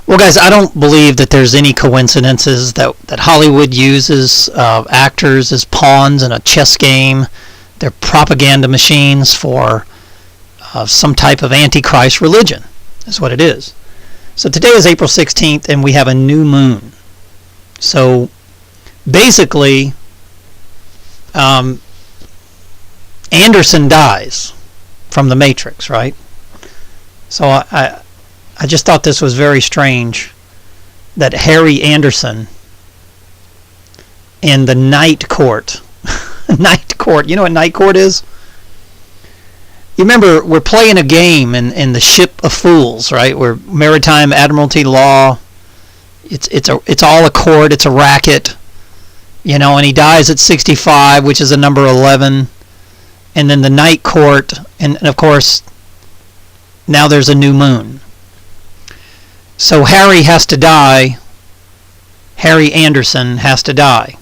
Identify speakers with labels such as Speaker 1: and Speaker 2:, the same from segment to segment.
Speaker 1: Well, guys, I don't believe that there's any coincidences that Hollywood uses actors as pawns in a chess game. They're propaganda machines for some type of antichrist religion, is what it is. So today is April 16th, and we have a new moon. So basically, Anderson dies from the Matrix, right? So I just thought this was very strange that Harry Anderson in the Night Court, Night Court, you know what Night Court is? You remember, we're playing a game in the Ship of Fools, right? We're Maritime Admiralty Law. It's all a court. It's a racket, you know. And he dies at 65, which is a number 11. And then the Night Court, and of course, now there's a new moon. So Harry has to die. Harry Anderson has to die.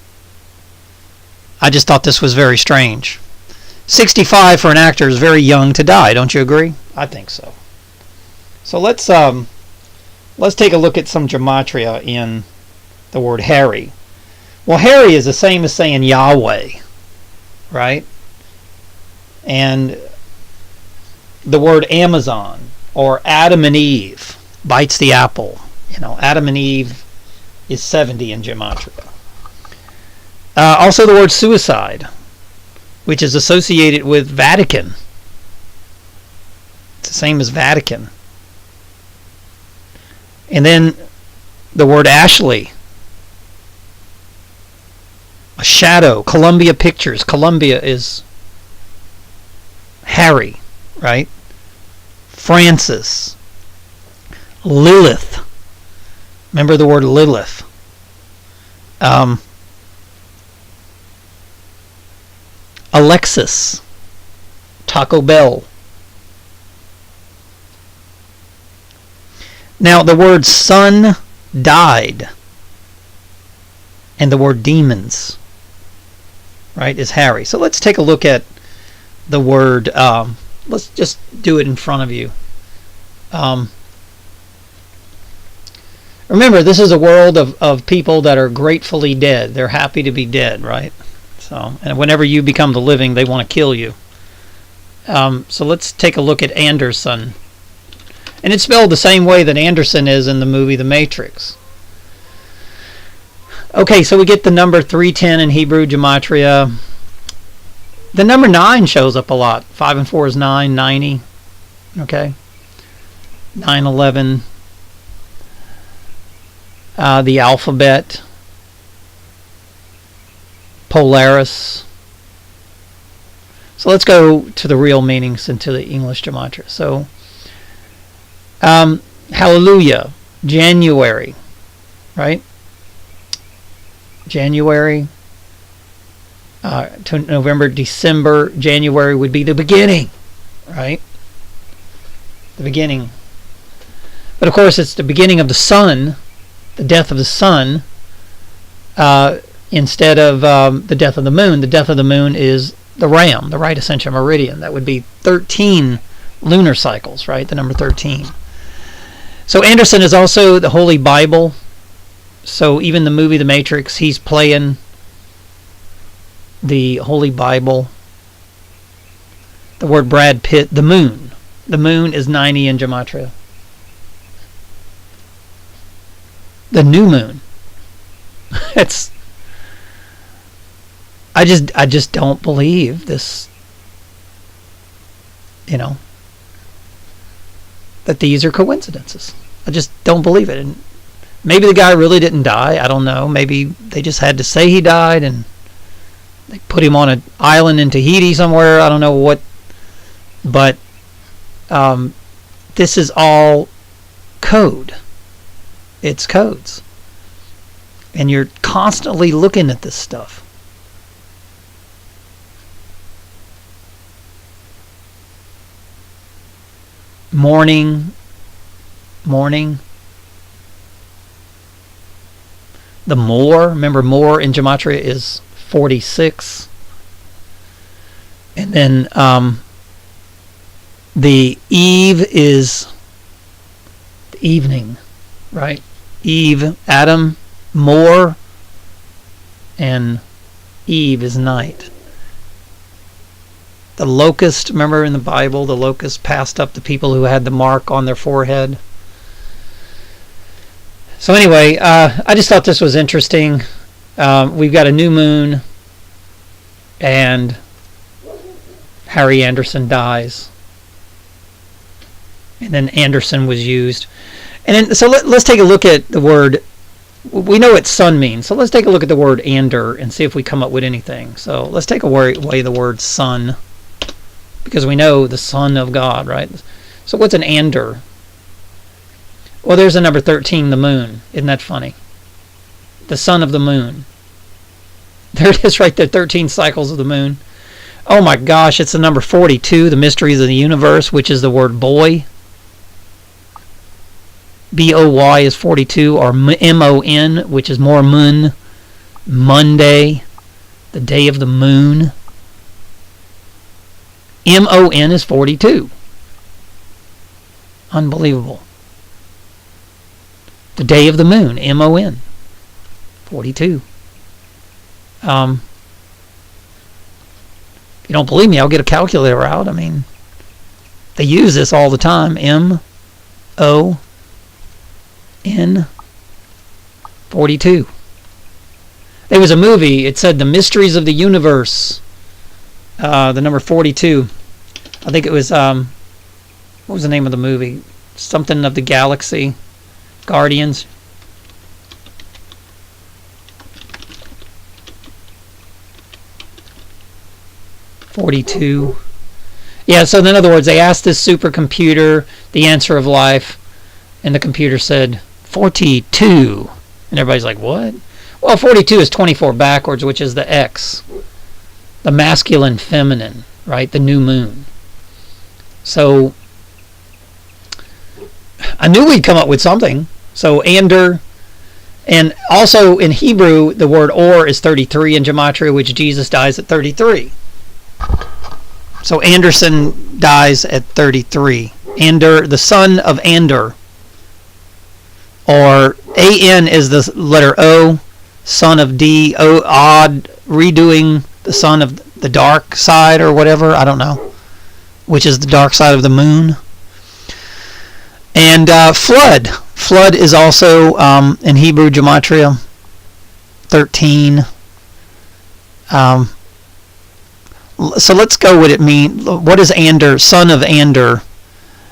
Speaker 1: I just thought this was very strange. 65 for an actor is very young to die, don't you agree? I think so. So let's take a look at some gematria in the word Harry. Well, Harry is the same as saying Yahweh, right? And the word Amazon or Adam and Eve bites the apple. You know, Adam and Eve is 70 in gematria. Also the word suicide, which is associated with Vatican. It's the same as Vatican. And then the word Ashley, a shadow. Columbia Pictures. Columbia is Harry, right? Francis. Lilith. Remember the word Lilith. Alexis. Taco Bell. Now the word sun died, and the word demons, right, is Harry. So let's take a look at the word. Let's just do it in front of you. Remember, this is a world of people that are gratefully dead. They're happy to be dead, right? So, and whenever you become the living, they want to kill you. So let's take a look at Anderson. And it's spelled the same way that Anderson is in the movie The Matrix. Okay, so we get the number 310 in Hebrew gematria. The number 9 shows up a lot. 5 and 4 is 9, 90. Okay. 911. The alphabet. Polaris. So let's go to the real meanings into the English gematria. So, hallelujah, January, right? January to November, December. January would be the beginning, right? The beginning. But of course, it's the beginning of the sun, the death of the sun, instead of the death of the moon. The death of the moon is the ram, the right ascension meridian. That would be 13 lunar cycles, right? The number 13. So Anderson is also the Holy Bible. So even the movie The Matrix, he's playing the Holy Bible. The word Brad Pitt, the moon. The moon is 90 in gematria. The new moon. It's. I just don't believe this. You know. That these are coincidences. I just don't believe it. And maybe the guy really didn't die. I don't know. Maybe they just had to say he died and they put him on an island in Tahiti somewhere. I don't know what. But this is all code. It's codes. And you're constantly looking at this stuff. Morning. The more, remember more in gematria is 46. And then the eve is the evening, right? Eve, Adam, more, and Eve is night. The locust, remember in the Bible, the locust passed up the people who had the mark on their forehead. So anyway, I just thought this was interesting. We've got a new moon, and Harry Anderson dies. And then Anderson was used. And then, so let's take a look at the word. We know what sun means, so let's take a look at the word ander and see if we come up with anything. So let's take away the word sun, because we know the Son of God, right? So what's an ander? Well, there's a number 13, the moon. Isn't that funny? The son of the moon. There it is right there, 13 cycles of the moon. Oh my gosh, it's the number 42, the mysteries of the universe, which is the word boy. B-O-Y is 42, or M-O-N, which is more moon. Monday, the day of the moon. M-O-N is 42. Unbelievable. The day of the moon, M-O-N, 42. If you don't believe me, I'll get a calculator out. I mean, they use this all the time. M-O-N, 42. There was a movie, it said The Mysteries of the Universe. The number 42. I think it was, what was the name of the movie? Something of the Galaxy. Guardians. (42). Yeah, so in other words, they asked this supercomputer the answer of life, and the computer said 42. And everybody's like, what? Well, 42 is 24 backwards, which is the X. The masculine, feminine, right? The new moon. So I knew we'd come up with something. So ander, and also in Hebrew, the word or is 33 in Gematria, which Jesus dies at 33. So Anderson dies at 33. Ander, the son of Ander. Or A-N is the letter O, son of D, O, odd, redoing the son of the dark side or whatever, I don't know, which is the dark side of the moon. And flood. Flood is also in Hebrew Gematria 13. So let's go what it means. What is Ander, son of Ander?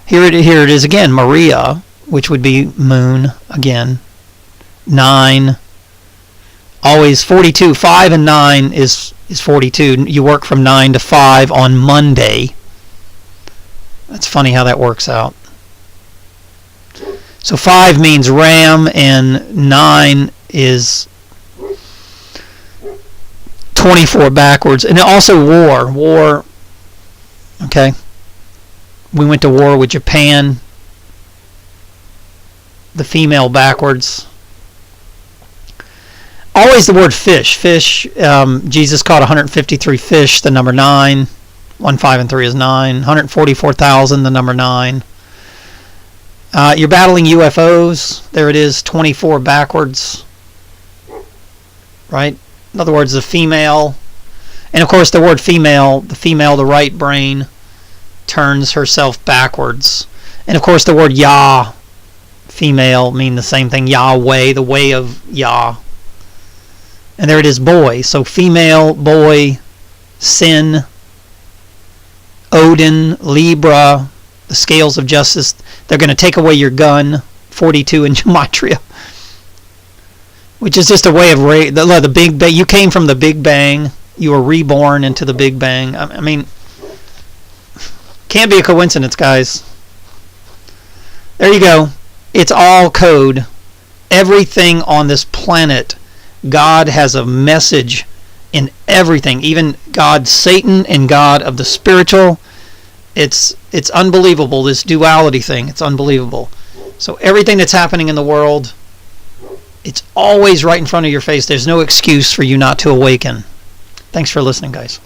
Speaker 1: Here it is again, Maria, which would be moon again. 9. Always 42. 5 and 9 is 42. You work from 9 to 5 on Monday. That's funny how that works out. So 5 means ram, and 9 is 24 backwards. And also war. War, okay. We went to war with Japan. The female backwards. Always the word fish. Fish, Jesus caught 153 fish, the number 9. 1, 5, and 3 is 9. 144,000, the number 9. You're battling UFOs. There it is, 24 backwards. Right? In other words, the female. And of course, the word female, the right brain, turns herself backwards. And of course, the word Yah, female, mean the same thing. Yahweh, the way of Yah. And there it is, boy. So female, boy, sin, Odin, Libra, the scales of justice. They're going to take away your gun, 42 in Gematria, which is just a way of the Big Bang. You came from the Big Bang. You were reborn into the Big Bang. I mean, can't be a coincidence, guys. There you go. It's all code. Everything on this planet, God has a message in everything. Even God, Satan, and God of the spiritual. It's unbelievable, this duality thing. It's unbelievable. So everything that's happening in the world, it's always right in front of your face. There's no excuse for you not to awaken. Thanks for listening, guys.